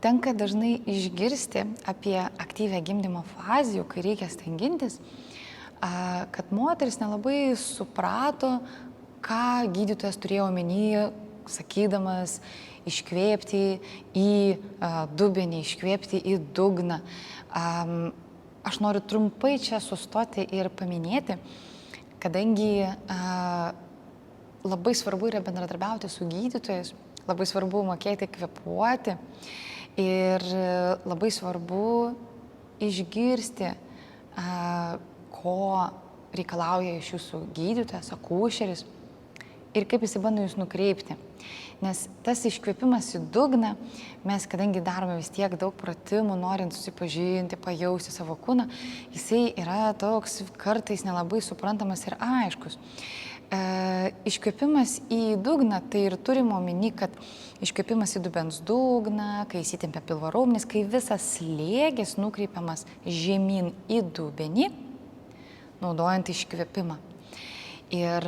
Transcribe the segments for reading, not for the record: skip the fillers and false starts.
tenka dažnai išgirsti apie aktyvią gimdymo fazę, kai reikia stengintis, kad moteris nelabai suprato, ką gydytojas turėjo omenyje, sakydamas iškvėpti į dubenį, iškvėpti į dugną. Aš noriu trumpai čia sustoti ir paminėti, kadangi labai svarbu yra bendradarbiauti su gydytojais, labai svarbu mokėti kvėpuoti ir labai svarbu išgirsti, ko reikalauja iš jūsų gydytojas, akušeris ir kaip jis bando jūs nukreipti. Nes tas iškvėpimas į dugną, mes kadangi darome vis tiek daug pratimų, norint susipažinti, pajausti savo kūną, jisai yra toks kartais nelabai suprantamas ir aiškus. Iškvėpimas į dugną, tai ir turime omeny, kad iškvėpimas į dubens dugną, kai įsitempia pilvo raumenys, kai visas slėgis nukreipiamas žemyn į dubenį, naudojant iškvėpimą. Ir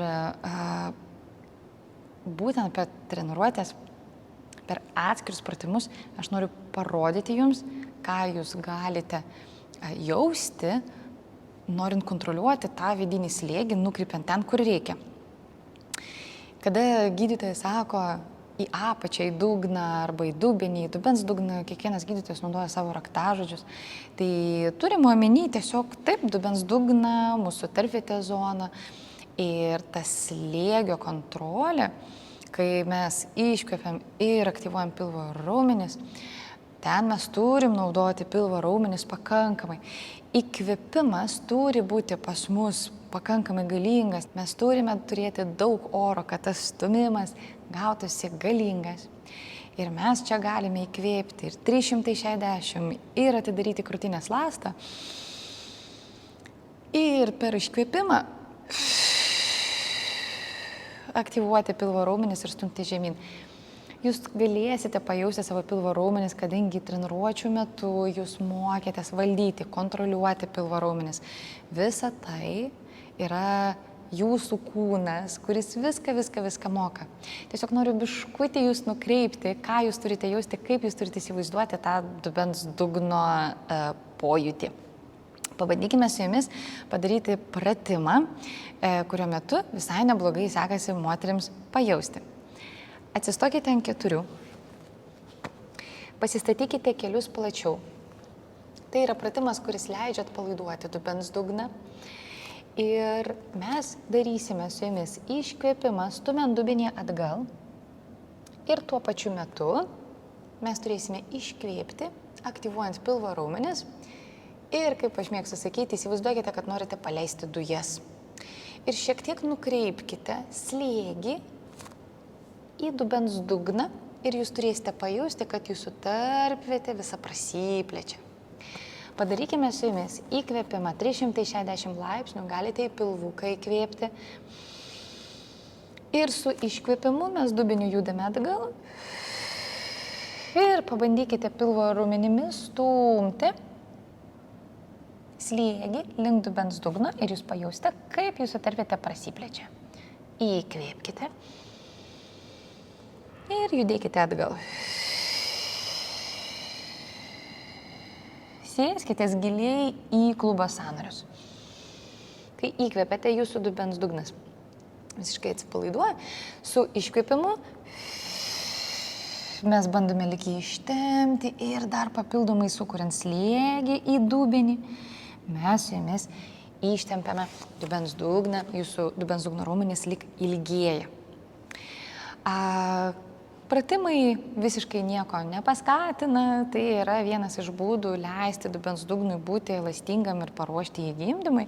būtent per treniruotės, per atskirus pratimus, aš noriu parodyti jums, ką jūs galite jausti, norint kontroliuoti tą vidinį slėgį, nukreipiant ten, kur reikia. Kada gydytojas sako į apačią, į dugną arba į dubenį, į dubens dugną, kiekvienas gydytojas naudoja savo raktažodžius, tai turime omeny tiesiog taip, dubens dugną, mūsų tarpvietės zoną ir tas slėgio kontrolė, kai mes iškvepiam ir aktyvuojam pilvo raumenis, ten mes turim naudoti pilvo raumenis pakankamai. Įkvėpimas turi būti pas mus pakankamai galingas. Mes turime turėti daug oro, kad tas stumimas gautųsi galingas. Ir mes čia galime įkvėpti ir 360 ir atidaryti krūtinės ląstą. Ir per iškvėpimą aktyvuoti pilvo raumenis ir stumti žemyn. Jūs galėsite pajausti savo pilvo raumenis, kadangi treniruočių metu jūs mokėtės valdyti, kontroliuoti pilvo raumenis. Visa tai yra jūsų kūnas, kuris viską moka. Tiesiog noriu biškutį jūs nukreipti, ką jūs turite jausti, kaip jūs turite įsivaizduoti tą dubens dugno pojūtį. Pabandykime su jumis padaryti pratimą, kurio metu visai neblogai sekasi moterims pajausti. Atsistokite ant 4, pasistatykite kelius plačiau. Tai yra pratimas, kuris leidžia atpalaiduoti dubens dugną. Ir mes darysime su jumis iškvėpimą, stumiant dubenį atgal. Ir tuo pačiu metu mes turėsime iškvėpti, aktyvuojant pilvo raumenis. Ir, kaip aš mėgstu sakyti, įsivaizduokite, kad norite paleisti dujas. Ir šiek tiek nukreipkite slėgį į dubens dugną ir jūs turėsite pajusti, kad jūsų tarpvietė visa prasiplečia. Padarykime su jumis įkvėpimą 360 laipsnių, galite į pilvuką įkvėpti. Ir su iškvėpimu mes dubeniu judame atgal. Ir pabandykite pilvo raumenimis stumti slėgį link dubens dugno ir jūs pajausite, kaip jūsų tarpvietė prasiplečia. Įkvėpkite. Ir judėkite atgal. Sėskitės giliai į klubo sąnarius. Kai įkvepiate, jūsų dubens dugnas visiškai atsipalaiduoja. Su iškvėpimu mes bandome lyg jį ištempti ir dar papildomai sukuriant slėgį į dubenį. Mes su jumis ištempiame dubens dugną, jūsų dubens dugno raumenys lyg ilgėja. Pratimai visiškai nieko nepaskatina, tai yra vienas iš būdų leisti dubens dugnui būti elastingam ir paruošti jį gimdymui.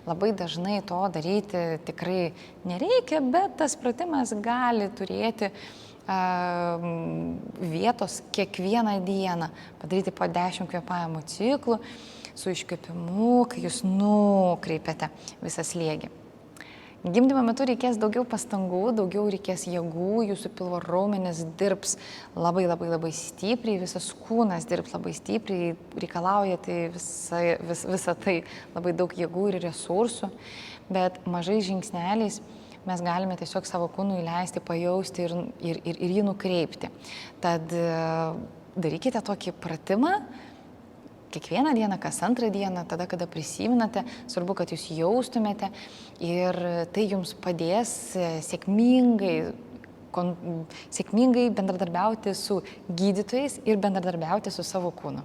Labai dažnai to daryti tikrai nereikia, bet tas pratimas gali turėti vietos kiekvieną dieną, padaryti po 10 kvėpavimo ciklų su iškvėpimu, kai jūs nukreipiate visą slėgį. Gimdymo metu reikės daugiau pastangų, daugiau reikės jėgų, jūsų pilvo raumenis dirbs labai stipriai, visas kūnas dirbs labai stipriai, reikalauja tai visa tai labai daug jėgų ir resursų, bet mažais žingsneliais mes galime tiesiog savo kūnui leisti pajausti ir jį nukreipti. Tad darykite tokį pratimą kiekvieną dieną, kas antrą dieną, tada, kada prisiminate, svarbu, kad jūs jaustumėte ir tai jums padės sėkmingai bendradarbiauti su gydytojais ir bendradarbiauti su savo kūnu.